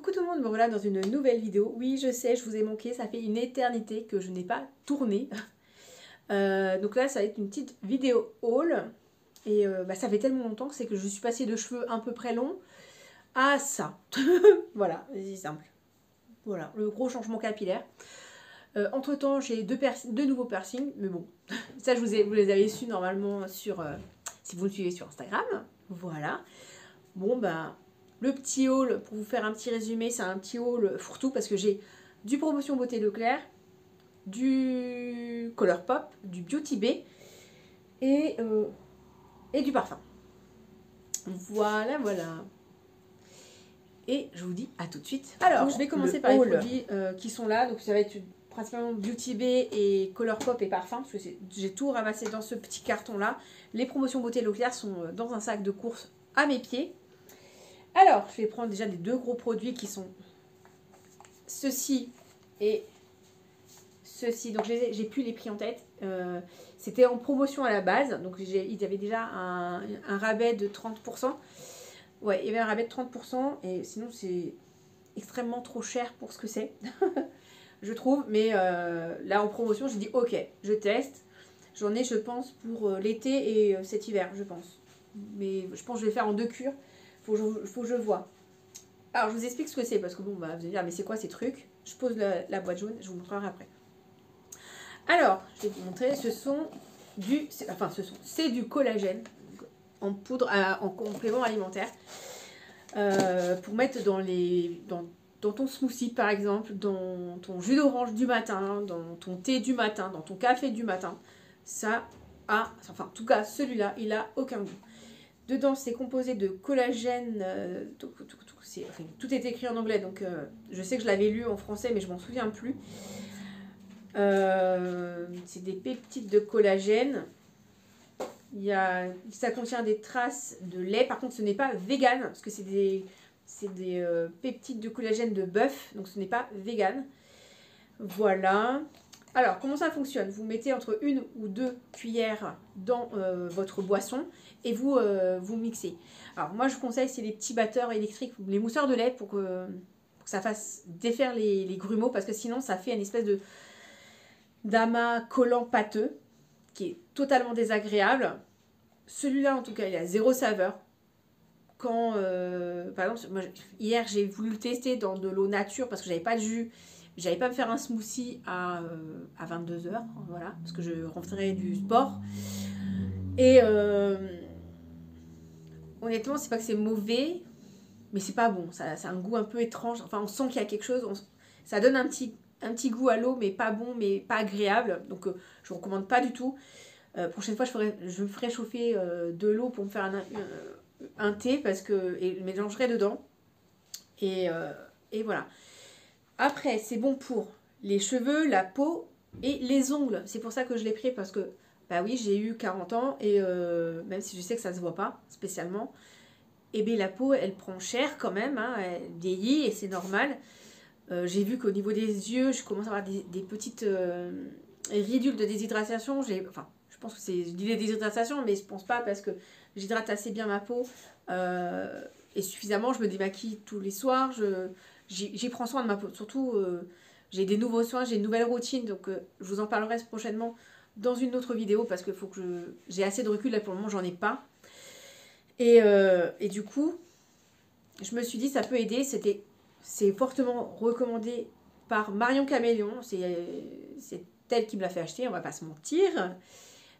Coucou tout le monde, me voilà dans une nouvelle vidéo. Oui, je sais, je vous ai manqué, ça fait une éternité que je n'ai pas tourné. Donc là, ça va être une petite vidéo haul. Et ça fait tellement longtemps que c'est que je suis passée de cheveux à peu près longs à ça. Voilà, c'est simple. Voilà, le gros changement capillaire. Entre temps, j'ai deux nouveaux piercings, mais bon, ça vous les avez su normalement sur si vous me suivez sur Instagram. Voilà. Bon, bah, le petit haul, pour vous faire un petit résumé, c'est un petit haul fourre-tout parce que j'ai du Promotion Beauté Leclerc, du Colourpop, du Beauty Bay et du parfum. Voilà, voilà. Et je vous dis à tout de suite. Alors, je vais commencer par les produits qui sont là. Donc, ça va être principalement Beauty Bay et Colourpop et parfum, parce que j'ai tout ramassé dans ce petit carton-là. Les promotions Beauté Leclerc sont dans un sac de course à mes pieds. Alors, je vais prendre déjà les deux gros produits qui sont ceci et ceci. Donc, j'ai plus les prix en tête. C'était en promotion à la base. Donc, il y avait déjà un rabais de 30%. Ouais, il y avait un rabais de 30%. Et sinon, c'est extrêmement trop cher pour ce que c'est. Je trouve. Mais là, en promotion, j'ai dit ok, je teste. J'en ai, je pense, pour l'été et cet hiver, je pense. Mais je pense que je vais faire en 2 cures. Faut que je vois. Alors, je vous explique ce que c'est, parce que bon, bah, vous allez dire, mais c'est quoi ces trucs? Je pose la boîte jaune, je vous montrerai après. Alors, je vais vous montrer, c'est du collagène en poudre, en complément alimentaire, pour mettre dans ton smoothie, par exemple, dans ton jus d'orange du matin, dans ton thé du matin, dans ton café du matin. En tout cas, celui-là, il a aucun goût. Dedans, c'est composé de collagène. Tout est écrit en anglais, donc je sais que je l'avais lu en français, mais je m'en souviens plus. C'est des peptides de collagène. Ça contient des traces de lait. Par contre, ce n'est pas vegan, parce que c'est des peptides de collagène de bœuf, donc ce n'est pas vegan. Voilà. Alors, comment ça fonctionne? Vous mettez entre 1 ou 2 cuillères dans votre boisson et vous mixez. Alors, moi, je conseille, c'est les petits batteurs électriques, les mousseurs de lait pour que ça fasse défaire les grumeaux, parce que sinon, ça fait une espèce d'amas collant pâteux qui est totalement désagréable. Celui-là, en tout cas, il a zéro saveur. Quand, par exemple, moi, hier, j'ai voulu le tester dans de l'eau nature parce que j'avais pas de jus. J'allais pas me faire un smoothie à 22h, voilà, parce que je rentrais du sport. Et honnêtement, c'est pas que c'est mauvais, mais c'est pas bon. Ça a un goût un peu étrange. Enfin, on sent qu'il y a quelque chose. Ça donne un petit goût à l'eau, mais pas bon, mais pas agréable. Donc, je ne recommande pas du tout. Prochaine fois, je me ferai chauffer de l'eau pour me faire un thé, et je mélangerai dedans. Et voilà. Après, c'est bon pour les cheveux, la peau et les ongles. C'est pour ça que je l'ai pris, parce que, bah oui, j'ai eu 40 ans et même si je sais que ça ne se voit pas spécialement, et bien la peau, elle prend cher quand même, hein, elle vieillit et c'est normal. J'ai vu qu'au niveau des yeux, je commence à avoir des petites ridules de déshydratation. Je pense que c'est l'idée de déshydratation, mais je pense pas, parce que j'hydrate assez bien ma peau et suffisamment. Je me démaquille tous les soirs. J'y prends soin de ma peau. Surtout, j'ai des nouveaux soins, j'ai une nouvelle routine. Donc, je vous en parlerai prochainement dans une autre vidéo, parce qu'il faut que j'ai assez de recul. Là, pour le moment, j'en ai pas. Et du coup, je me suis dit, ça peut aider. C'est fortement recommandé par Marion Caméléon. C'est elle qui me l'a fait acheter, on va pas se mentir.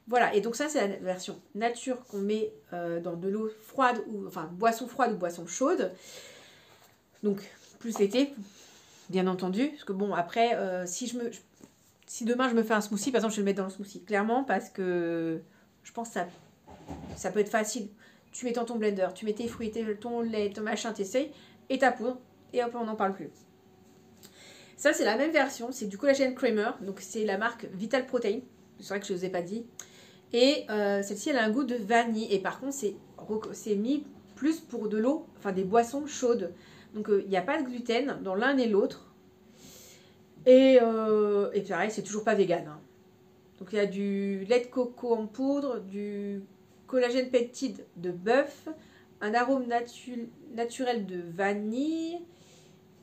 Voilà, et donc ça, c'est la version nature qu'on met dans de l'eau froide, boisson froide ou boisson chaude. Donc, plus l'été, bien entendu. Parce que bon, après, si demain je me fais un smoothie, par exemple, je vais le mettre dans le smoothie, clairement, parce que je pense que ça peut être facile. Tu mets dans ton blender, tu mets tes fruits, ton lait, ton machin, t'essayes, et ta poudre, et hop, on n'en parle plus. Ça, c'est la même version, c'est du collagène creamer, donc c'est la marque Vital Protein. C'est vrai que je ne vous ai pas dit. Et celle-ci, elle a un goût de vanille, et par contre, c'est mis plus pour de l'eau, des boissons chaudes. Donc, il n'y a pas de gluten dans l'un et l'autre. Et pareil, c'est toujours pas vegan. Hein. Donc, il y a du lait de coco en poudre, du collagène peptide de bœuf, un arôme naturel de vanille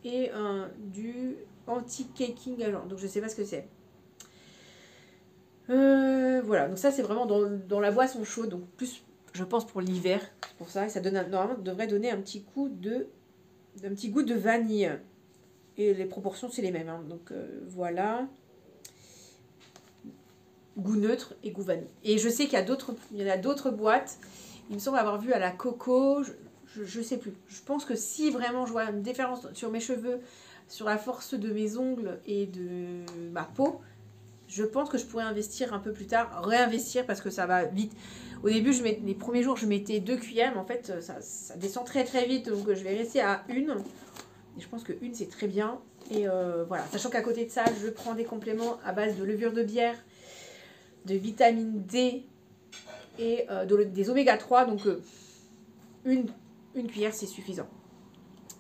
et du anti-caking agent. Donc je sais pas ce que c'est. Voilà, donc ça c'est vraiment dans la boisson chaude, donc plus je pense pour l'hiver, c'est pour ça, et ça donne normalement devrait donner un petit goût de vanille. Et les proportions c'est les mêmes, hein. Donc voilà. Goût neutre et goût vanille. Et je sais qu'il y en a d'autres boîtes. Il me semble avoir vu à la coco, je sais plus. Je pense que si vraiment je vois une différence sur mes cheveux, sur la force de mes ongles et de ma peau, je pense que je pourrais investir un peu plus tard, réinvestir parce que ça va vite. Au début, les premiers jours, je mettais 2 cuillères, mais en fait, ça descend très très vite, donc je vais rester à 1. Et je pense que 1 c'est très bien. Et voilà, sachant qu'à côté de ça, je prends des compléments à base de levure de bière, de vitamine D et des oméga 3, donc une cuillère c'est suffisant.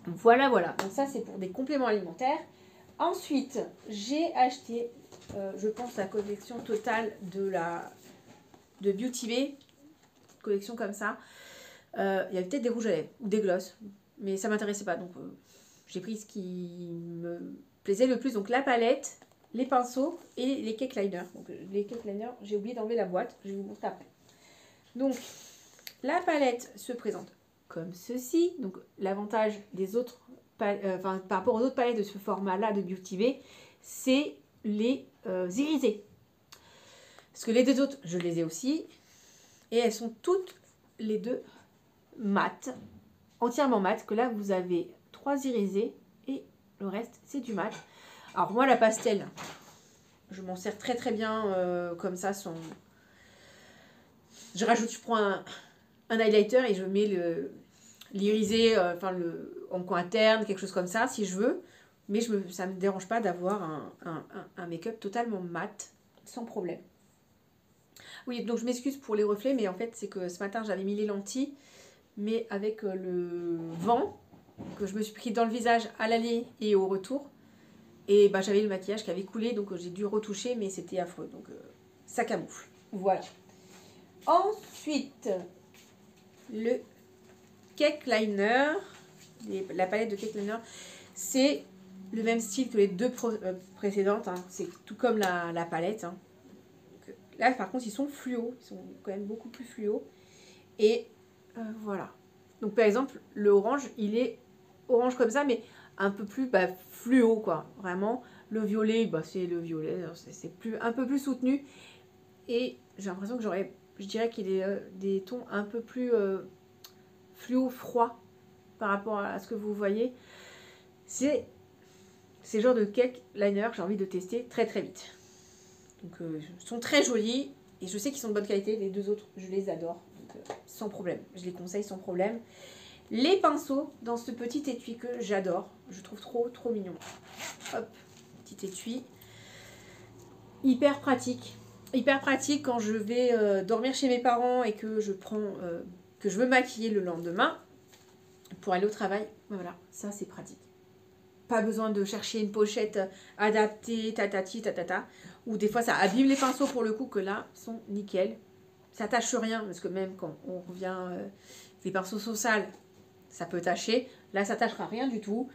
Voilà, voilà. Donc ça c'est pour des compléments alimentaires. Ensuite, j'ai acheté, je pense, la collection totale de Beauty Bay, collection comme ça. Il y avait peut-être des rouges à lèvres ou des glosses, mais ça m'intéressait pas, donc j'ai pris ce qui me plaisait le plus. Donc la palette, les pinceaux et les cake liners. Donc les cake liners, j'ai oublié d'enlever la boîte, je vais vous montrer après. Donc la palette se présente comme ceci. Donc l'avantage des autres par rapport aux autres palettes de ce format-là de Beauty Bay, c'est les irisés. Parce que les deux autres, je les ai aussi. Et elles sont toutes les deux mates, entièrement mates. Que là, vous avez 3 irisés et le reste, c'est du mat. Alors moi, la pastel, je m'en sers très très bien comme ça. Je prends un highlighter et je mets l'irisé, en coin interne, quelque chose comme ça, si je veux. Mais ça ne me dérange pas d'avoir un make-up totalement mat, sans problème. Oui, donc je m'excuse pour les reflets, mais en fait, c'est que ce matin, j'avais mis les lentilles, mais avec le vent que je me suis pris dans le visage à l'aller et au retour, et bah, j'avais le maquillage qui avait coulé, donc j'ai dû retoucher, mais c'était affreux, donc ça camoufle. Voilà. Ensuite, le cake liner, la palette de cake liner, c'est le même style que les deux précédentes, hein. C'est tout comme la palette, hein. Là, par contre, ils sont fluo. Ils sont quand même beaucoup plus fluo. Et voilà. Donc, par exemple, le orange, il est orange comme ça, mais un peu plus fluo, quoi. Vraiment. Le violet, c'est le violet. C'est un peu plus soutenu. Et j'ai l'impression que je dirais qu'il est des tons un peu plus fluo, froid par rapport à ce que vous voyez. C'est le genre de cake liner que j'ai envie de tester très très vite. Donc, ils sont très jolis et je sais qu'ils sont de bonne qualité. Les deux autres, je les adore. Donc, sans problème. Je les conseille sans problème. Les pinceaux dans ce petit étui que j'adore. Je trouve trop, trop mignon. Hop, petit étui. Hyper pratique. Hyper pratique quand je vais dormir chez mes parents et que je veux maquiller le lendemain pour aller au travail. Voilà, ça c'est pratique. Pas besoin de chercher une pochette adaptée, tatati, tatata. Ou des fois, ça abîme les pinceaux pour le coup, que là, sont nickel. Ça tâche rien, parce que même quand on revient, les pinceaux sont sales, ça peut tacher. Là, ça tâchera rien du tout.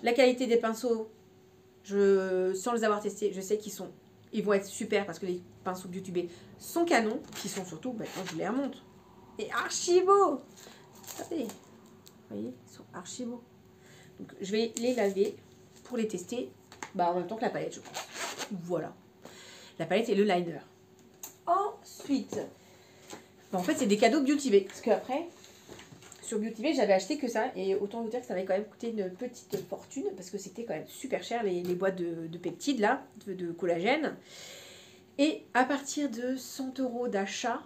La qualité des pinceaux, sans les avoir testés, je sais ils vont être super, parce que les pinceaux Beauty Bay sont canons, qui sont surtout, quand je les remonte, et archi beaux. Regardez, vous voyez, ils sont archi beaux. Donc, je vais les laver pour les tester en même temps que la palette, je pense. Voilà. La palette et le liner. Ensuite, en fait, c'est des cadeaux Beauty Bay. Parce qu'après, sur Beauty Bay, j'avais acheté que ça. Et autant vous dire que ça avait quand même coûté une petite fortune. Parce que c'était quand même super cher, les boîtes de peptides, là, de collagène. Et à partir de 100 € d'achat,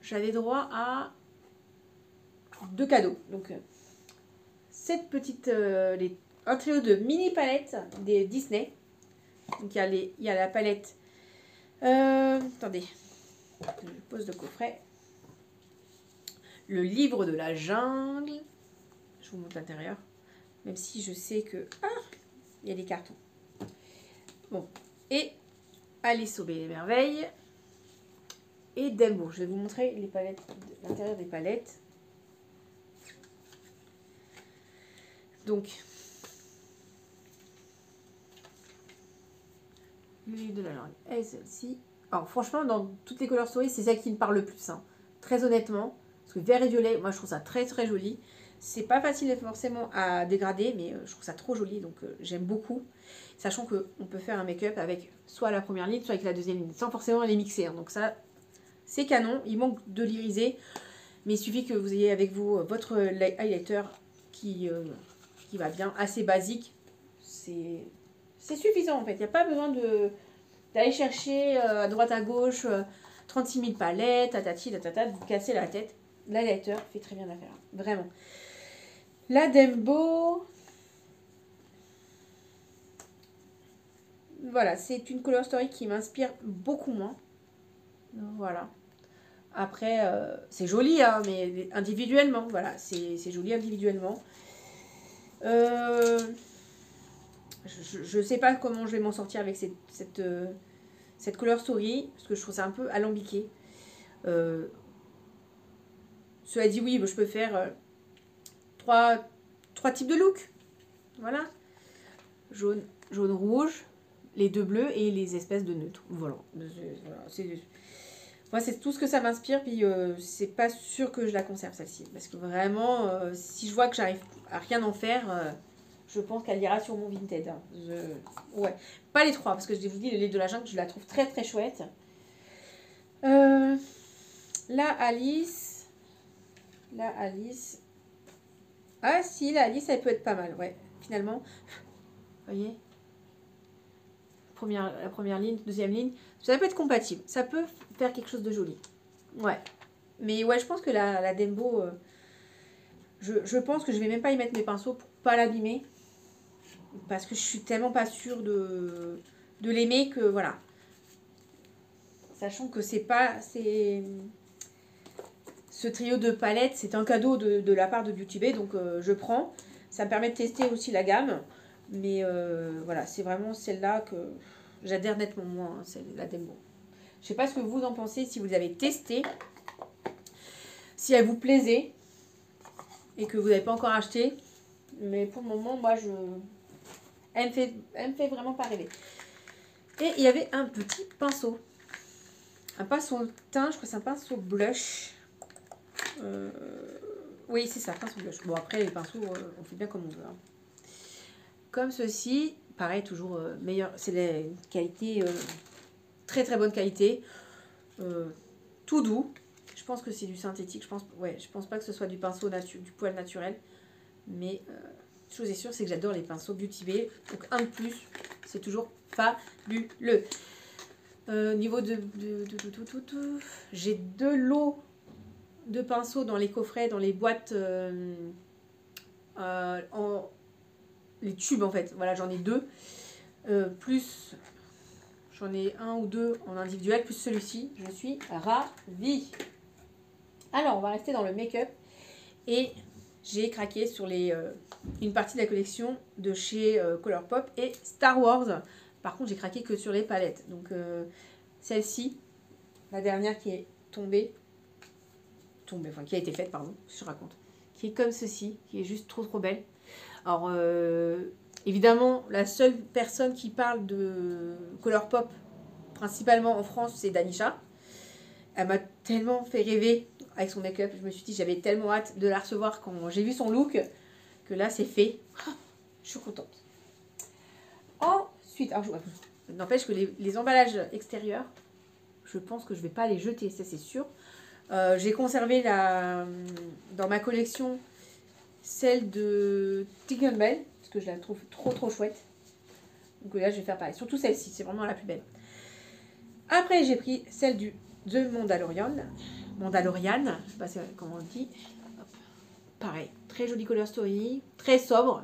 j'avais droit à 2 cadeaux. Donc, cette petite, un trio de mini palettes des Disney. Donc il y a la palette. Attendez, je pose le coffret. Le livre de la jungle. Je vous montre l'intérieur. Même si je sais que il y a des cartons. Bon, et Alice au Pays des Merveilles et Dumbo. Je vais vous montrer les palettes, l'intérieur des palettes. Donc, Le livre de la langue. Et celle-ci. Alors franchement, dans toutes les Color Story, c'est celle qui me parle le plus. Hein. Très honnêtement. Parce que vert et violet, moi je trouve ça très très joli. C'est pas facile forcément à dégrader, mais je trouve ça trop joli. Donc j'aime beaucoup. Sachant qu'on peut faire un make-up avec soit la première ligne, soit avec la deuxième ligne. Sans forcément les mixer. Hein. Donc ça, c'est canon. Il manque de l'iriser. Mais il suffit que vous ayez avec vous votre highlighter qui va bien. Assez basique. C'est suffisant en fait. Il n'y a pas besoin d'aller chercher à droite à gauche 36 000 palettes, tatati, tatata, de vous casser la tête. L'highlighter fait très bien l'affaire. Vraiment. La Dembo. Voilà, c'est une Color Story qui m'inspire beaucoup moins. Voilà. Après, c'est joli, hein, mais individuellement. Voilà, c'est joli individuellement. Je sais pas comment je vais m'en sortir avec cette Color Story, parce que je trouve ça un peu alambiqué. Cela dit, oui, je peux faire trois types de looks. Voilà. Jaune, rouge, les deux bleus et les espèces de neutres. Voilà. Moi, c'est tout ce que ça m'inspire, puis c'est pas sûr que je la conserve, celle-ci. Parce que vraiment, si je vois que j'arrive à rien en faire, je pense qu'elle ira sur mon Vinted. Hein. Ouais. Pas les trois, parce que je vous dis, le livre de la jungle, je la trouve très très chouette. La Alice. Ah si, la Alice, elle peut être pas mal, ouais. Finalement, vous voyez, la première ligne, deuxième ligne, ça peut être compatible. Ça peut faire quelque chose de joli. Ouais. Mais ouais, je pense que la Dembo, je pense que je vais même pas y mettre mes pinceaux pour pas l'abîmer. Parce que je suis tellement pas sûre de l'aimer que voilà. Sachant que c'est pas... Ce trio de palettes, c'est un cadeau de la part de Beauty Bay, donc je prends. Ça me permet de tester aussi la gamme. Mais voilà, c'est vraiment celle-là que j'adhère nettement moins, hein, celle la Dembo. Je sais pas ce que vous en pensez, si vous avez testé, si elle vous plaisait et que vous n'avez pas encore acheté. Mais pour le moment, moi, elle me fait vraiment pas rêver. Et il y avait un petit pinceau. Un pinceau teint, je crois que c'est un pinceau blush. Oui, c'est ça, pinceau blush. Bon, après, les pinceaux, on fait bien comme on veut. Hein. Comme ceci, pareil, toujours meilleur. C'est la qualité, très très bonne qualité. Tout doux. Je pense que c'est du synthétique. Je pense pas que ce soit du pinceau du poil naturel. Mais chose est sûre, c'est que j'adore les pinceaux Beauty Bay. Donc un de plus, c'est toujours fabuleux. Niveau j'ai 2 lots de pinceaux dans les coffrets, dans les boîtes, les tubes en fait. Voilà, j'en ai 2. Plus, j'en ai 1 ou 2 en individuel, plus celui-ci. Je suis ravie. Alors, on va rester dans le make-up. Et j'ai craqué sur une partie de la collection de chez Colourpop et Star Wars. Par contre, j'ai craqué que sur les palettes. Donc, celle-ci, la dernière qui est tombée, enfin qui a été faite, pardon, je raconte, qui est comme ceci, qui est juste trop trop belle. Alors, évidemment, la seule personne qui parle de Colourpop, principalement en France, c'est Danisha. Elle m'a tellement fait rêver avec son make-up. Je me suis dit, j'avais tellement hâte de la recevoir quand j'ai vu son look, que là, c'est fait. Je suis contente. Ensuite, alors, n'empêche que les emballages extérieurs, je pense que je ne vais pas les jeter, ça c'est sûr. J'ai conservé dans ma collection celle de Tinkerbell, parce que je la trouve trop trop chouette. Donc là, je vais faire pareil. Surtout celle-ci, c'est vraiment la plus belle. Après, j'ai pris celle de Mandalorian, je sais pas comment on le dit. Hop. Pareil, très jolie Color Story, très sobre.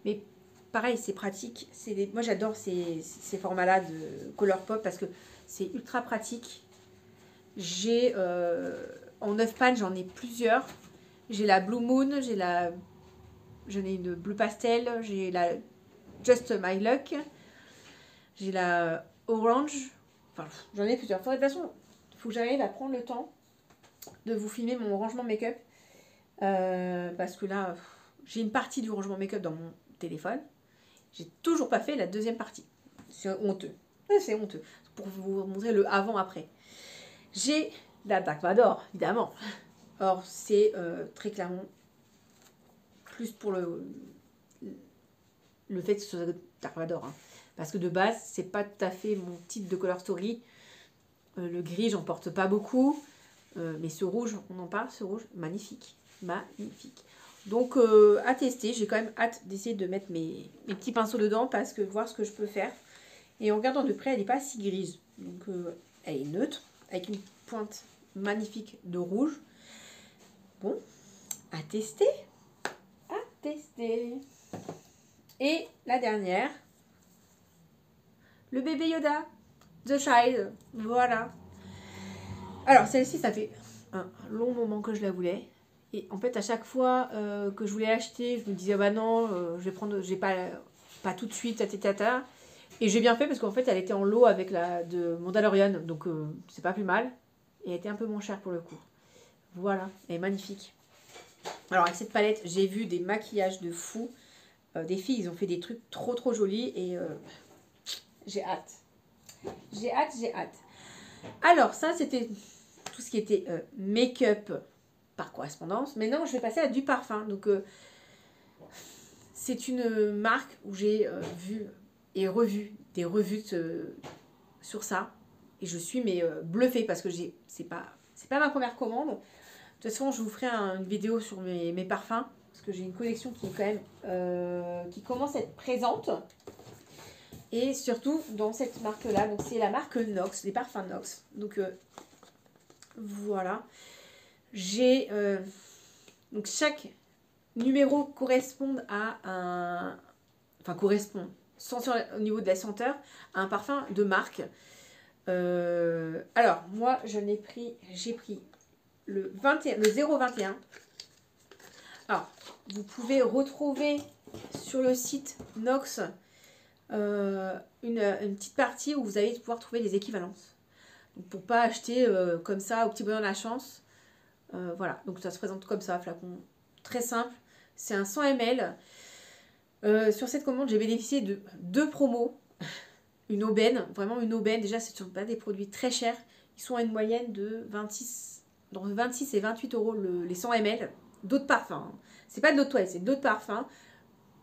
Mais pareil, c'est pratique. Moi, j'adore ces formats-là de Colourpop parce que c'est ultra pratique. J'ai en 9 pannes, j'en ai plusieurs. J'ai la Blue Moon, j'en ai une Blue Pastel, j'ai la Just My Luck, j'ai la Orange. Enfin, j'en ai plusieurs. De toute façon, il faut que j'arrive à prendre le temps de vous filmer mon rangement make-up. Parce que là, j'ai une partie du rangement make-up dans mon téléphone. J'ai toujours pas fait la deuxième partie. C'est honteux. C'est honteux. Pour vous montrer le avant-après. J'ai la Dark Vador, évidemment. Or, c'est très clairement plus pour le fait que ce soit Dark Vador. Hein. Parce que de base, c'est pas tout à fait mon type de color story. Le gris, j'en porte pas beaucoup. Mais ce rouge, on en parle, ce rouge, magnifique. Magnifique. Donc, à tester. J'ai quand même hâte d'essayer de mettre mes petits pinceaux dedans parce que voir ce que je peux faire. Et en regardant de près, elle n'est pas si grise. Donc, elle est neutre, avec une pointe magnifique de rouge. Bon, à tester. À tester. Et la dernière, le bébé Yoda, The Child. Voilà. Alors, celle-ci, ça fait un long moment que je la voulais. Et en fait, à chaque fois que je voulais l'acheter, je me disais, bah non, je vais prendre, j'ai pas tout de suite, tata. Et j'ai bien fait parce qu'en fait, elle était en lot avec la de Mandalorian. Donc, c'est pas plus mal. Et elle était un peu moins chère pour le coup. Voilà, elle est magnifique. Alors, avec cette palette, j'ai vu des maquillages de fou. Des filles, ils ont fait des trucs trop jolis. Et j'ai hâte. J'ai hâte. Alors, ça, c'était tout ce qui était make-up par correspondance. Maintenant, je vais passer à du parfum. Donc, c'est une marque où j'ai vu et revu des revues sur ça. Et je suis bluffée parce que c'est pas ma première commande. De toute façon, je vous ferai une vidéo sur mes parfums. Parce que j'ai une collection qui est quand même qui commence à être présente. Et surtout dans cette marque-là. Donc c'est la marque Nox, les parfums Nox. Donc voilà. J'ai donc chaque numéro correspond à un... Enfin correspond au niveau de la senteur à un parfum de marque. Alors moi j'ai pris le 021. Alors vous pouvez retrouver sur le site Nox une petite partie où vous allez pouvoir trouver des équivalences. Donc, pour pas acheter comme ça au petit bonheur de la chance. Voilà, donc ça se présente comme ça, flacon très simple. C'est un 100 ml. Sur cette commande, j'ai bénéficié de 2 promos. Une aubaine, vraiment une aubaine. Déjà, ce ne sont pas des produits très chers. Ils sont à une moyenne de 26 et 28 euros les 100 ml. D'autres parfums. Hein. C'est pas de l'eau de toilette, c'est d'autres parfums.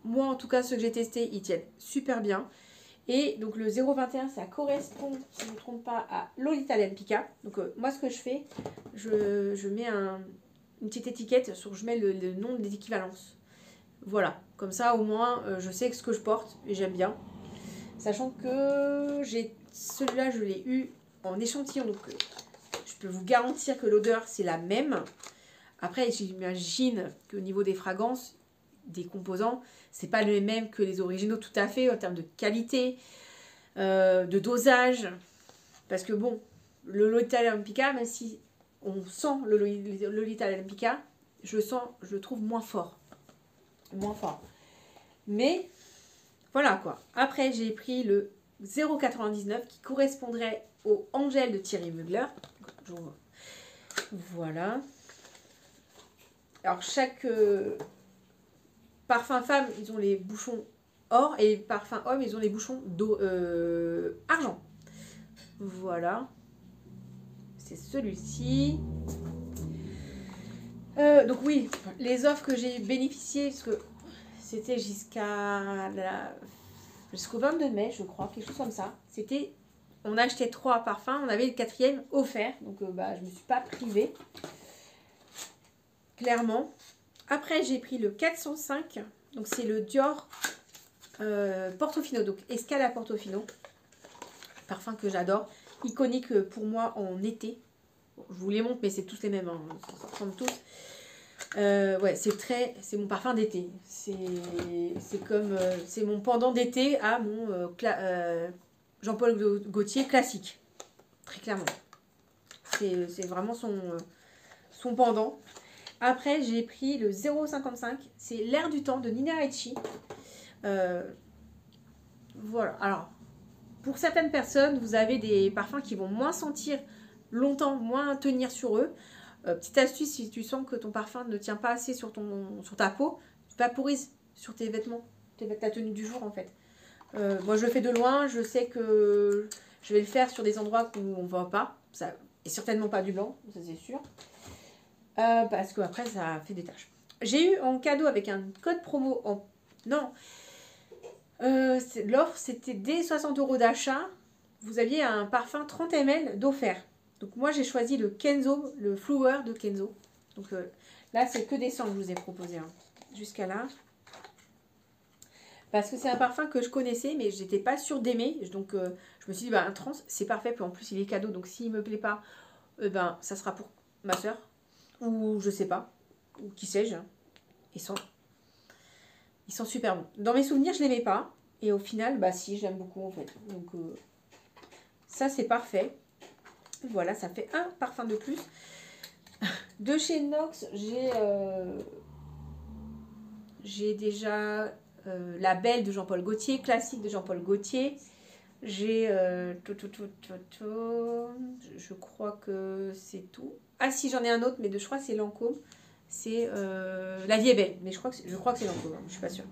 Moi, en tout cas, ceux que j'ai testés, ils tiennent super bien. Et donc, le 0,21, ça correspond, si je ne me trompe pas, à Lolita Lempicka. Donc, moi, ce que je fais, je mets une petite étiquette je mets le nom des équivalences. Voilà. Comme ça, au moins, je sais ce que je porte et j'aime bien. Sachant que celui-là, je l'ai eu en échantillon. Donc, je peux vous garantir que l'odeur, c'est la même. Après, j'imagine qu'au niveau des fragrances, des composants, c'est pas le même que les originaux tout à fait en termes de qualité, de dosage. Parce que bon, le Lolita Lempicka, même si on sent le Lolita Lempicka, je le trouve moins fort. Mais voilà quoi. Après, j'ai pris le 0,99 qui correspondrait au Angel de Thierry Mugler. Voilà. Alors, chaque parfum femme, ils ont les bouchons or et parfum homme, ils ont les bouchons argent. Voilà. C'est celui-ci. Donc oui, les offres que j'ai bénéficiées, parce que c'était jusqu'au 22 mai, je crois, quelque chose comme ça. On achetait 3 parfums, on avait le 4e offert, donc je ne me suis pas privée, clairement. Après, j'ai pris le 405, donc c'est le Dior Portofino, donc Escale à Portofino, parfum que j'adore, iconique pour moi en été. Bon, je vous les montre, mais c'est tous les mêmes, hein, ça ressemble tous. Ouais, c'est mon parfum d'été. C'est mon pendant d'été à mon Jean-Paul Gaultier classique, très clairement. C'est vraiment son pendant. Après, j'ai pris le 0,55. C'est l'air du temps de Nina Ricci. Voilà. Alors, pour certaines personnes, vous avez des parfums qui vont moins sentir longtemps, moins tenir sur eux. Petite astuce, si tu sens que ton parfum ne tient pas assez sur ta peau, tu vaporises sur tes vêtements, ta tenue du jour en fait. Moi, je le fais de loin. Je sais que je vais le faire sur des endroits où on ne voit pas. Ça, et certainement pas du blanc, ça c'est sûr. Parce que après ça fait des taches. J'ai eu en cadeau avec un code promo en... Non. L'offre, c'était dès 60 € d'achat. Vous aviez un parfum 30 ml d'offert. Donc moi, j'ai choisi le Kenzo, le Flower de Kenzo. Donc là, c'est que des cendres que je vous ai proposé. Hein. Jusqu'à là. Parce que c'est un parfum que je connaissais, mais j'étais pas sûre d'aimer. Donc je me suis dit, bah, un trans, c'est parfait. Puis en plus, il est cadeau. Donc s'il me plaît pas, ben, ça sera pour ma soeur. Ou je sais pas. Ou qui sais-je. Ils sont super bons. Dans mes souvenirs, je l'aimais pas. Et au final, bah si, j'aime beaucoup en fait. Donc ça, c'est parfait. Voilà, ça fait un parfum de plus. De chez Nox, j'ai déjà la Belle de Jean-Paul Gaultier, classique de Jean-Paul Gaultier. J'ai je crois que c'est tout. Ah si, j'en ai un autre, mais je crois que c'est Lancôme. C'est La Vie est belle, mais je crois que c'est Lancôme, hein, je suis pas sûre.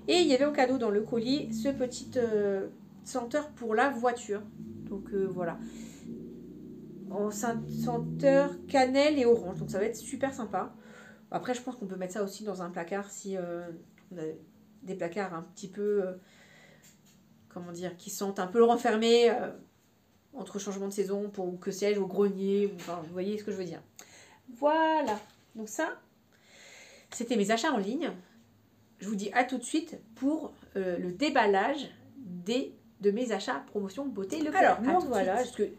Et il y avait en cadeau dans le colis ce petit senteur pour la voiture. Donc voilà. En senteur cannelle et orange. Donc ça va être super sympa. Après, je pense qu'on peut mettre ça aussi dans un placard si on a des placards un petit peu, comment dire, qui sentent un peu renfermés entre changements de saison, pour que sais-je, au grenier. Enfin, vous voyez ce que je veux dire. Voilà. Donc ça, c'était mes achats en ligne. Je vous dis à tout de suite pour le déballage de mes achats promotion beauté Leclerc. Alors, moi, voilà, parce que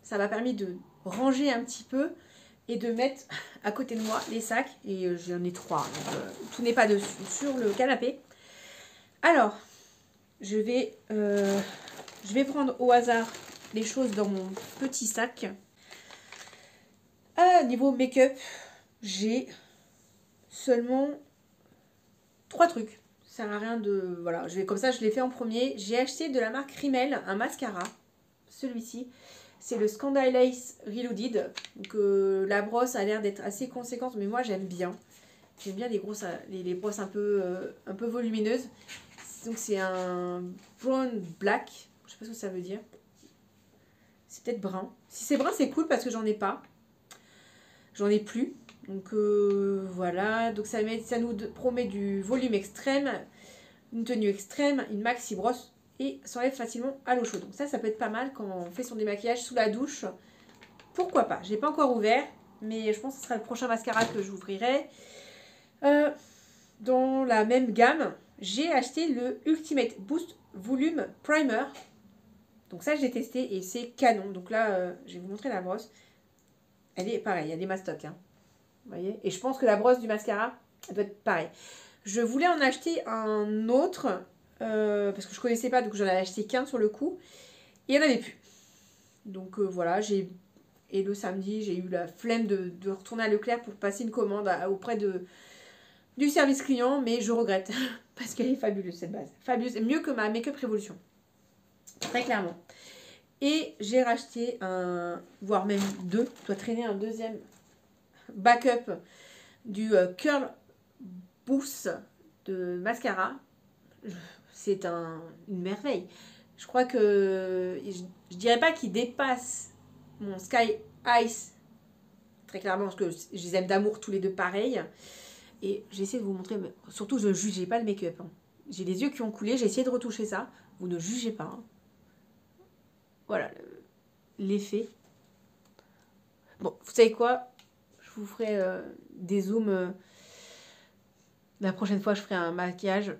ça m'a permis de ranger un petit peu et de mettre à côté de moi les sacs. Et j'en ai 3, donc tout n'est pas dessus, sur le canapé. Alors, je vais prendre au hasard les choses dans mon petit sac. Niveau make-up, j'ai seulement 3 trucs. Ça sert à rien de... Voilà, comme ça, je l'ai fait en premier. J'ai acheté de la marque Rimmel un mascara. Celui-ci. C'est le Scandal Lace Reloaded. Donc la brosse a l'air d'être assez conséquente, mais moi j'aime bien. J'aime bien les brosses un peu volumineuses. Donc c'est un brown black. Je sais pas ce que ça veut dire. C'est peut-être brun. Si c'est brun, c'est cool parce que j'en ai pas. J'en ai plus. Donc voilà. Donc ça nous promet du volume extrême, une tenue extrême, une maxi brosse et s'enlève facilement à l'eau chaude. Donc ça peut être pas mal quand on fait son démaquillage sous la douche. Pourquoi pas? Je n'ai pas encore ouvert, mais je pense que ce sera le prochain mascara que j'ouvrirai. Dans la même gamme, j'ai acheté le Ultimate Boost Volume Primer. Donc ça, j'ai testé et c'est canon. Donc là, je vais vous montrer la brosse. Elle est pareille, elle est mastoc. Hein. Vous voyez? Et je pense que la brosse du mascara, elle doit être pareille. Je voulais en acheter un autre, parce que je ne connaissais pas, donc j'en ai acheté qu'un sur le coup. Et il n'y en avait plus. Donc voilà, et le samedi, j'ai eu la flemme de retourner à Leclerc pour passer une commande auprès du service client, mais je regrette, parce qu'elle est fabuleuse cette base. Fabuleuse, mieux que ma Make-up Révolution. Très clairement. Et j'ai racheté voire même 2, je dois traîner un deuxième backup du Curl Boost de mascara. C'est une merveille. Je crois que je dirais pas qu'il dépasse mon Sky Ice très clairement parce que je les aime d'amour tous les deux pareils. Et j'ai essayé de vous montrer, mais surtout je ne jugez pas le make-up. Hein. J'ai les yeux qui ont coulé, j'ai essayé de retoucher ça. Vous ne jugez pas. Hein. Voilà l'effet. Bon, vous savez quoi? Je vous ferai des zooms. La prochaine fois, je ferai un maquillage.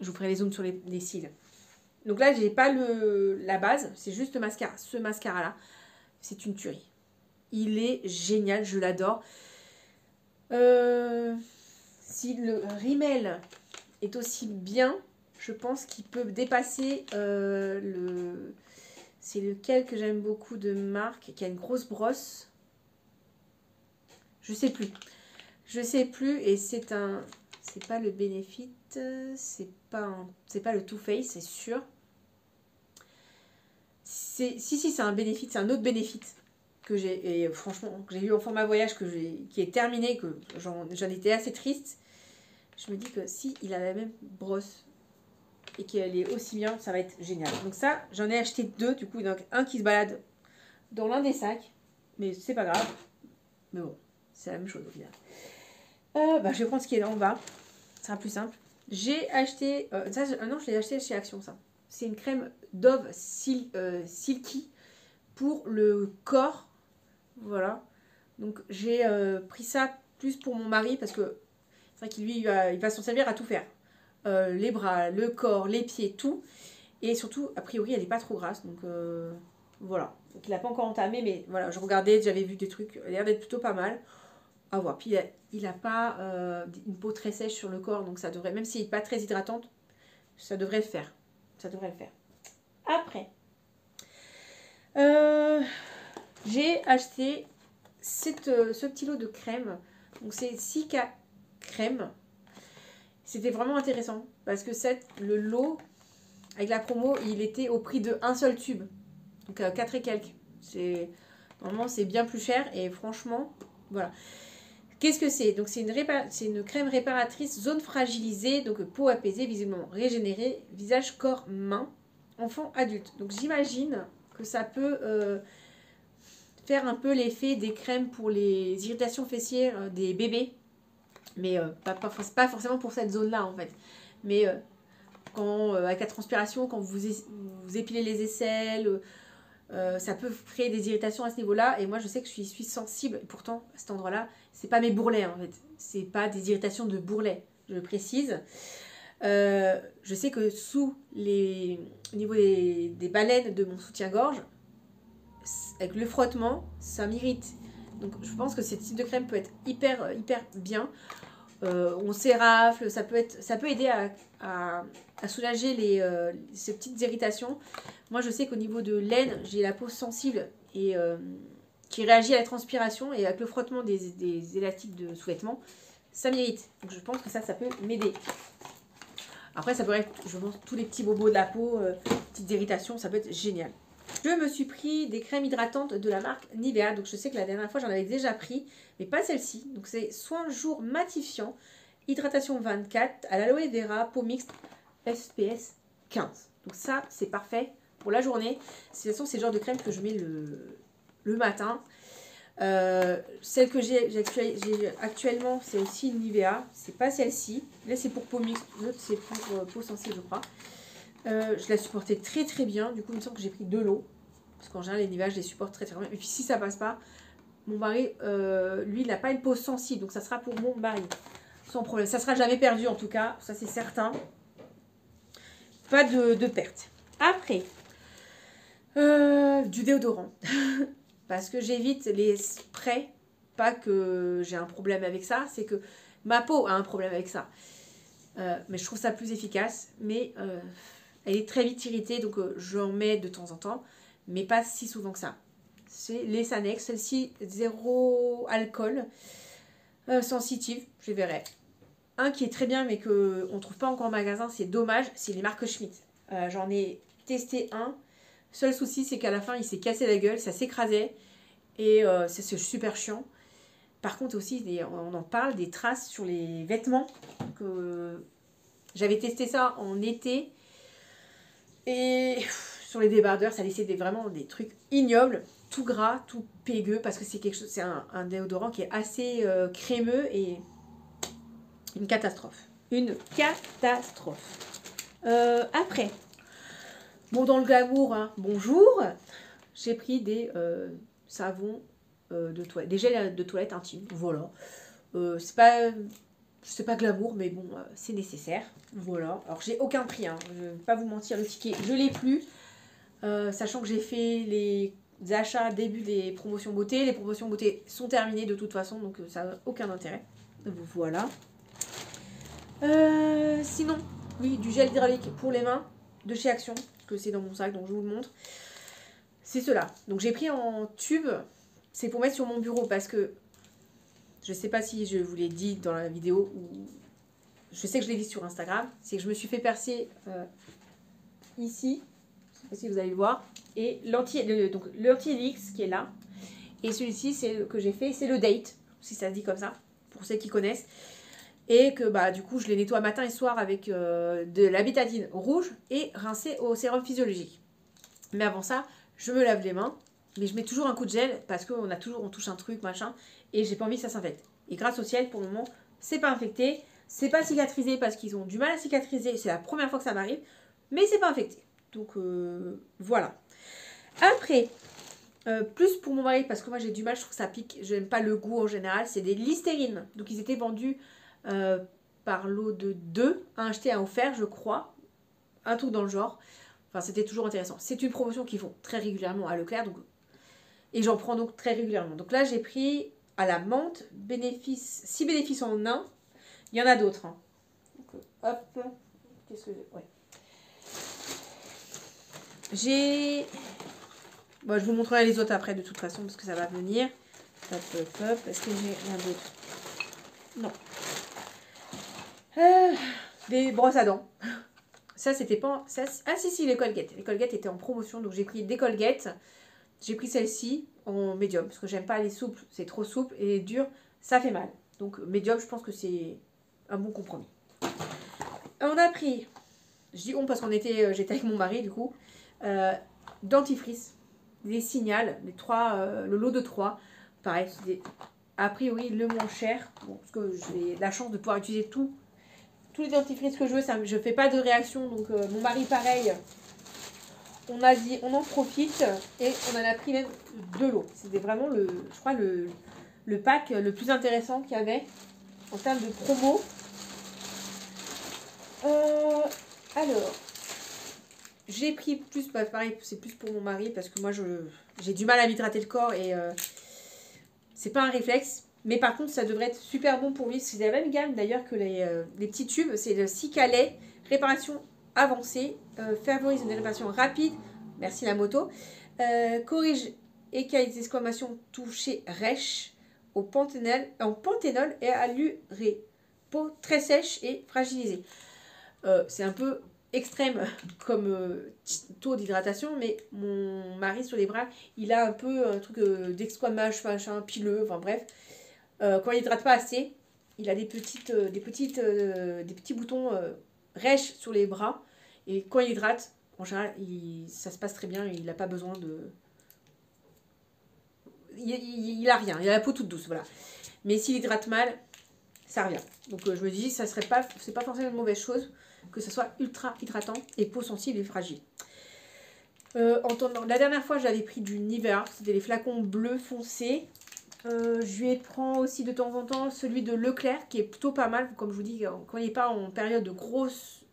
Je vous ferai les zooms sur les cils. Donc là, j'ai pas la base, c'est juste le mascara. Ce mascara-là, c'est une tuerie. Il est génial, je l'adore. Si le Rimmel est aussi bien, je pense qu'il peut dépasser c'est lequel que j'aime beaucoup de marque, qui a une grosse brosse. Je sais plus. Je sais plus et c'est pas le Benefit, c'est pas le Too Faced, c'est sûr. Si, c'est un Benefit, c'est un autre Benefit que j'ai, et franchement, que j'ai eu en format voyage, qui est terminé, que j'en étais assez triste. Je me dis que si il a la même brosse, et qu'elle est aussi bien, ça va être génial. Donc ça, j'en ai acheté 2 du coup, donc un qui se balade dans l'un des sacs, mais c'est pas grave. Mais bon, c'est la même chose au final. Je vais prendre ce qui est là en bas, ça sera plus simple. J'ai acheté, non je l'ai acheté chez Action ça. C'est une crème Dove Silky pour le corps, voilà. Donc j'ai pris ça plus pour mon mari parce que c'est vrai qu'il lui il va s'en servir à tout faire. Les bras, le corps, les pieds, tout. Et surtout, a priori, elle n'est pas trop grasse. Donc voilà. Donc il n'a pas encore entamé, mais voilà, je regardais, j'avais vu des trucs. Elle a l'air d'être plutôt pas mal. À voir. Puis il n'a pas une peau très sèche sur le corps. Donc ça devrait, même s'il n'est pas très hydratante, ça devrait le faire. Ça devrait le faire. Après, j'ai acheté ce petit lot de crème. Donc c'est Cica crème. C'était vraiment intéressant parce que le lot avec la promo, il était au prix de un seul tube. Donc 4 et quelques. Normalement, c'est bien plus cher et franchement, voilà. Qu'est-ce que c'est? Donc c'est une crème réparatrice zone fragilisée, donc peau apaisée, visiblement régénérée, visage, corps, main, enfant, adulte. Donc j'imagine que ça peut faire un peu l'effet des crèmes pour les irritations fessières des bébés. Mais pas forcément pour cette zone-là en fait. Mais quand avec la transpiration, quand vous épilez les aisselles, ça peut créer des irritations à ce niveau-là. Et moi je sais que je suis sensible. Et pourtant à cet endroit-là, c'est pas mes bourrelets en fait. C'est pas des irritations de bourrelets, je le précise. Je sais que au niveau des baleines de mon soutien-gorge, avec le frottement, ça m'irrite. Donc je pense que ce type de crème peut être hyper bien. On s'érafle, ça peut aider à soulager ces petites irritations. Moi je sais qu'au niveau de l'aine, j'ai la peau sensible et qui réagit à la transpiration, et avec le frottement des élastiques de sous-vêtements, ça m'irrite. Donc je pense que ça peut m'aider. Après ça peut être, je pense, tous les petits bobos de la peau, petites irritations, ça peut être génial. Je me suis pris des crèmes hydratantes de la marque Nivea. Donc je sais que la dernière fois j'en avais déjà pris, mais pas celle-ci. Donc c'est soin jour matifiant, hydratation 24 à l'aloe vera, peau mixte, FPS 15. Donc ça c'est parfait pour la journée. De toute façon c'est le genre de crème que je mets le matin. Celle que j'ai actuellement, c'est aussi une Nivea. C'est pas celle-ci. Là c'est pour peau mixte, l'autre c'est pour peau sensible je crois. Je la supportais très bien. Du coup il me semble que j'ai pris 2 lots. Parce qu'en général les Nivea je les supporte très bien. Et puis si ça passe pas, mon mari, lui il n'a pas une peau sensible. Donc ça sera pour mon mari. Sans problème. Ça sera jamais perdu en tout cas. Ça c'est certain. Pas de perte. Après, du déodorant. Parce que j'évite les sprays. Pas que j'ai un problème avec ça. C'est que ma peau a un problème avec ça. Mais je trouve ça plus efficace. Mais elle est très vite irritée. Donc j'en mets de temps en temps. Mais pas si souvent que ça. C'est les Sanex. Celle-ci, 0 alcool. Sensitive, je verrai. Un qui est très bien mais qu'on ne trouve pas encore en magasin, c'est dommage, c'est les marques Schmitt. J'en ai testé un. Seul souci, c'est qu'à la fin, il s'est cassé la gueule, ça s'écrasait. Et c'est super chiant. Par contre aussi, on en parle, des traces sur les vêtements. J'avais testé ça en été. Et sur les débardeurs, ça laissait vraiment des trucs ignobles. Tout gras, tout pégueux. Parce que c'est un déodorant qui est assez crémeux et... Une catastrophe. Une catastrophe. Après, bon, dans le glamour, hein, bonjour, j'ai pris des savons de toilette, des gels de toilette intimes. Voilà. C'est pas glamour, mais bon, c'est nécessaire. Voilà. Alors, j'ai aucun prix. Hein. Je ne vais pas vous mentir, le ticket, je l'ai plus. Sachant que j'ai fait les achats début des promotions beauté. Les promotions beauté sont terminées de toute façon, donc ça n'a aucun intérêt. Voilà. Sinon, oui, du gel hydraulique pour les mains de chez Action, parce que c'est dans mon sac, donc je vous le montre. C'est cela. Donc j'ai pris en tube, c'est pour mettre sur mon bureau, parce que je sais pas si je vous l'ai dit dans la vidéo, ou je sais que je l'ai dit sur Instagram, c'est que je me suis fait percer ici, je sais pas si vous allez le voir, et l'anti-helix qui est là, et celui-ci, c'est que j'ai fait, c'est le Date, si ça se dit comme ça, pour ceux qui connaissent. Et que bah, du coup, je les nettoie matin et soir avec de la bétadine rouge et rincée au sérum physiologique. Mais avant ça, je me lave les mains. Mais je mets toujours un coup de gel parce on touche un truc, machin. Et j'ai pas envie que ça s'infecte. Et grâce au ciel, pour le moment, c'est pas infecté. C'est pas cicatrisé parce qu'ils ont du mal à cicatriser. C'est la première fois que ça m'arrive. Mais c'est pas infecté. Donc voilà. Après, plus pour mon mari, parce que moi j'ai du mal, je trouve que ça pique. Je n'aime pas le goût en général. C'est des Listerine. Donc ils étaient vendus par lot de 2. Un acheté, un offert, je crois. Un truc dans le genre. Enfin, c'était toujours intéressant. C'est une promotion qu'ils font très régulièrement à Leclerc. Donc, et j'en prends donc très régulièrement. Donc là, j'ai pris à la menthe, 6 bénéfices en un. Il y en a d'autres. Hein. Donc, hop. Qu'est-ce que j'ai... Ouais. J'ai... Bon, je vous montrerai les autres après de toute façon parce que ça va venir. Hop, hop, hop. Est-ce que j'ai rien d'autre? Non. Des brosses à dents. Ça, c'était pas... Ça, ah si, les Colgate. Les Colgate étaient en promotion. Donc j'ai pris des Colgate. J'ai pris celle-ci en médium. Parce que j'aime pas les souples. C'est trop souple. Et les durs, ça fait mal. Donc médium, je pense que c'est un bon compromis. On a pris... Je dis on parce qu'on était... J'étais avec mon mari du coup. Dentifrice. Les Signal. Le lot de 3. Pareil, c'est a priori le moins cher. Bon, parce que j'ai la chance de pouvoir utiliser tous les dentifrices que je veux. Je fais pas de réaction. Donc mon mari pareil. On a dit on en profite. Et on en a pris même 2 lots. C'était vraiment je crois le pack le plus intéressant qu'il y avait. En termes de promo. Alors. J'ai pris plus, bah pareil, c'est plus pour mon mari parce que moi j'ai du mal à m'hydrater le corps et c'est pas un réflexe. Mais par contre, ça devrait être super bon pour lui. C'est la même gamme d'ailleurs que les petits tubes. C'est le Cicalet, réparation avancée, favorise une réparation rapide. Merci la moto. Corrige écailles d'exclamation touchée rêche en panthénol et allurée. Peau très sèche et fragilisée. C'est un peu extrême comme taux d'hydratation, mais mon mari sur les bras, il a un peu un truc d'exquamage, machin, pileux, enfin bref. Quand il hydrate pas assez, il a des petits boutons rêches sur les bras, et quand il hydrate, en général, ça se passe très bien, il n'a pas besoin de... Il a rien, il a la peau toute douce, voilà. Mais s'il hydrate mal, ça revient. Donc je me dis, c'est pas forcément une mauvaise chose que ce soit ultra hydratant et peau sensible et fragile. La dernière fois, j'avais pris du Nivea, c'était les flacons bleus foncés. Je lui prends aussi de temps en temps celui de Leclerc, qui est plutôt pas mal, comme je vous dis, quand il n'est pas en période de grosse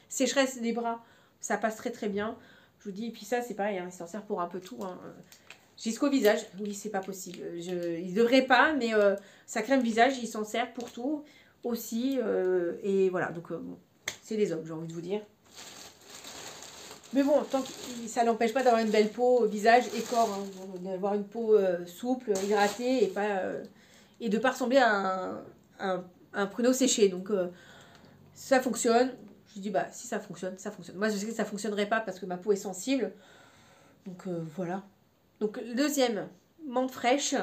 sécheresse des bras, ça passe très très bien. Je vous dis, et puis ça, c'est pareil, hein, il s'en sert pour un peu tout. Hein. Jusqu'au visage, oui, c'est pas possible. Il devrait pas, mais sa crème visage, il s'en sert pour tout aussi. Et voilà, donc bon, c'est les hommes, j'ai envie de vous dire. Mais bon, tant que ça n'empêche pas d'avoir une belle peau, visage et corps, hein, d'avoir une peau souple, hydratée et de ne pas ressembler à un pruneau séché. Donc ça fonctionne. Je dis bah si ça fonctionne, ça fonctionne. Moi je sais que ça ne fonctionnerait pas parce que ma peau est sensible. Donc voilà. Donc le deuxième, menthe fraîche,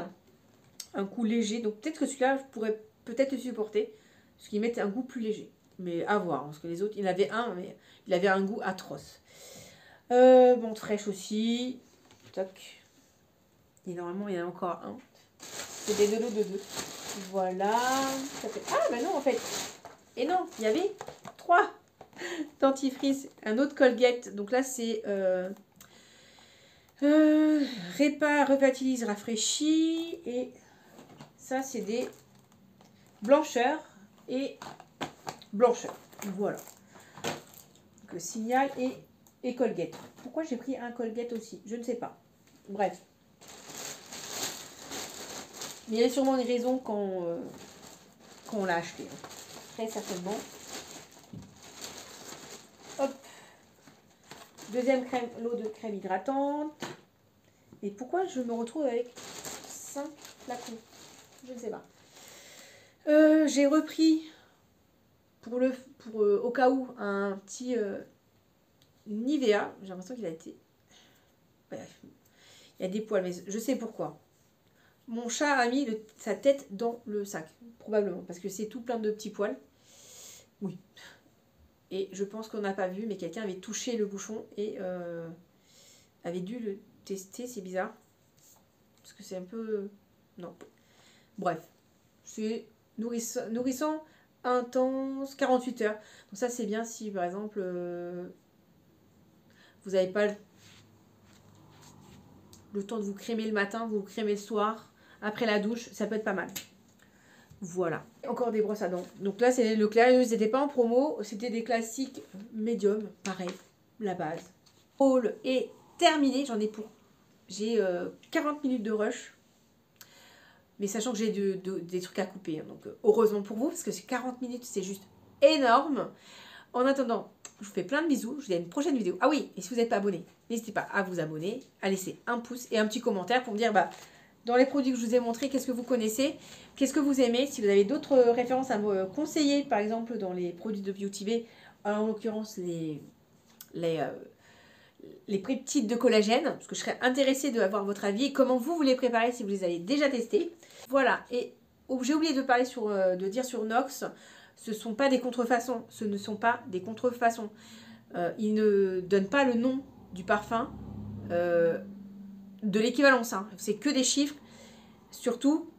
un goût léger. Donc peut-être que celui-là, je pourrais peut-être le supporter. Parce qu'il met un goût plus léger. Mais à voir. Parce que les autres, il en avait un, mais il avait un goût atroce. Menthe fraîche aussi. Toc. Et normalement, il y en a encore un. C'est des deux lots de 2. Voilà. Ça fait... Ah, bah non, en fait. Et non, il y avait 3 dentifrice. Un autre Colgate. Donc là, c'est... répare, revitalise, rafraîchit. Et ça, c'est des blancheurs et blancheurs. Voilà. Donc, le Signal et Colgate. Pourquoi j'ai pris un Colgate aussi? Je ne sais pas. Bref. Mais il y a sûrement une raison quand on l'a acheté. Très certainement. Hop. Deuxième lot de crème hydratante. Et pourquoi je me retrouve avec 5 flacons? Je ne sais pas. J'ai repris au cas où un petit Nivea. J'ai l'impression qu'il a été... Bref. Il y a des poils, mais je sais pourquoi. Mon chat a mis sa tête dans le sac, probablement, parce que c'est tout plein de petits poils. Oui. Et je pense qu'on n'a pas vu, mais quelqu'un avait touché le bouchon et avait dû le tester, c'est bizarre. Parce que c'est un peu... Non. Bref. C'est nourrissant, intense, 48 heures. Donc ça, c'est bien si, par exemple, vous n'avez pas le temps de vous crémer le matin, vous crémez le soir, après la douche, ça peut être pas mal. Voilà. Encore des brosses à dents. Donc là, c'est le Clarius, c'était pas en promo, c'était des classiques médium, pareil, la base. Haul est terminé, j'ai 40 minutes de rush. Mais sachant que j'ai des trucs à couper. Hein, donc heureusement pour vous, parce que 40 minutes, c'est juste énorme. En attendant, je vous fais plein de bisous. Je vous dis à une prochaine vidéo. Ah oui, et si vous n'êtes pas abonné, n'hésitez pas à vous abonner, à laisser un pouce et un petit commentaire pour me dire, dans les produits que je vous ai montrés, qu'est-ce que vous connaissez, qu'est-ce que vous aimez. Si vous avez d'autres références à me conseiller, par exemple dans les produits de Beauty Bay, en l'occurrence les peptides de collagène, parce que je serais intéressée d'avoir votre avis et comment vous les préparez si vous les avez déjà testés. Voilà, et j'ai oublié de dire sur Nox, ce ne sont pas des contrefaçons, ce ne sont pas des contrefaçons. Ils ne donnent pas le nom du parfum, de l'équivalence, hein. C'est que des chiffres, surtout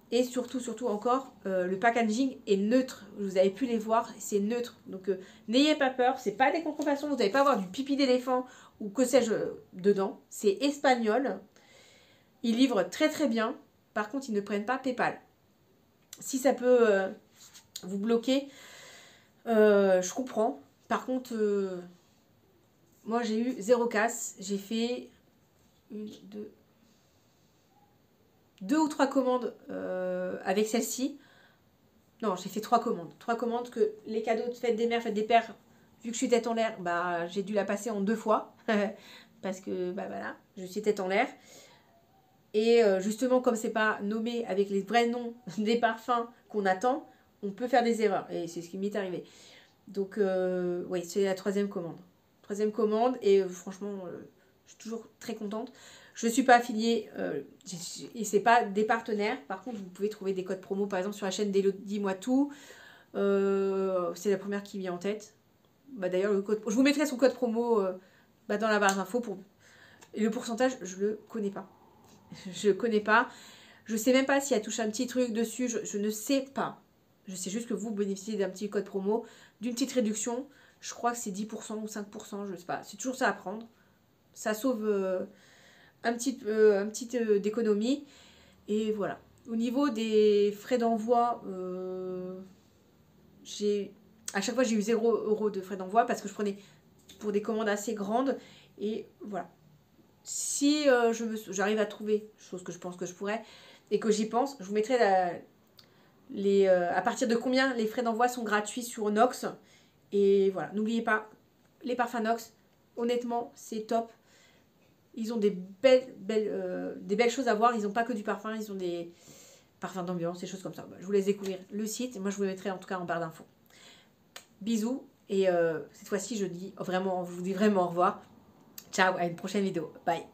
encore, le packaging est neutre, vous avez pu les voir, c'est neutre, donc n'ayez pas peur, c'est pas des contrefaçons, vous n'allez pas avoir du pipi d'éléphant ou que sais-je dedans, c'est espagnol, ils livrent très très bien, par contre ils ne prennent pas PayPal. Si ça peut vous bloquer, je comprends, par contre, moi j'ai eu 0 casse, j'ai fait 2 ou 3 commandes avec celle-ci. Non, j'ai fait 3 commandes. 3 commandes que les cadeaux de fête des mères, fête des pères, vu que je suis tête en l'air, j'ai dû la passer en 2 fois. Parce que, voilà, je suis tête en l'air. Et justement, comme c'est pas nommé avec les vrais noms des parfums qu'on attend, on peut faire des erreurs. Et c'est ce qui m'est arrivé. Donc, oui, c'est la 3e commande. 3e commande, et franchement, je suis toujours très contente. Je ne suis pas affiliée, et c'est pas des partenaires. Par contre, vous pouvez trouver des codes promo, par exemple, sur la chaîne d'Elodie Moi Tout. C'est la première qui vient en tête. D'ailleurs, je vous mettrai son code promo dans la barre d'infos. Et le pourcentage, je le connais pas. Je ne connais pas. Je sais même pas si elle touche un petit truc dessus. Je ne sais pas. Je sais juste que vous bénéficiez d'un petit code promo, d'une petite réduction. Je crois que c'est 10% ou 5%, je ne sais pas. C'est toujours ça à prendre. Ça sauve un petit d'économie. Et voilà. Au niveau des frais d'envoi, à chaque fois j'ai eu 0 € de frais d'envoi parce que je prenais pour des commandes assez grandes. Et voilà. Si j'arrive à trouver, chose que je pense que je pourrais, et que j'y pense, je vous mettrai à partir de combien les frais d'envoi sont gratuits sur Nox. Et voilà, n'oubliez pas, les parfums Nox, honnêtement, c'est top. Ils ont des belles choses à voir. Ils n'ont pas que du parfum, ils ont des parfums d'ambiance, des choses comme ça. Je vous laisse découvrir le site. Moi, je vous le mettrai en tout cas en barre d'infos. Bisous. Et cette fois-ci, je vous dis vraiment au revoir. Ciao, à une prochaine vidéo. Bye.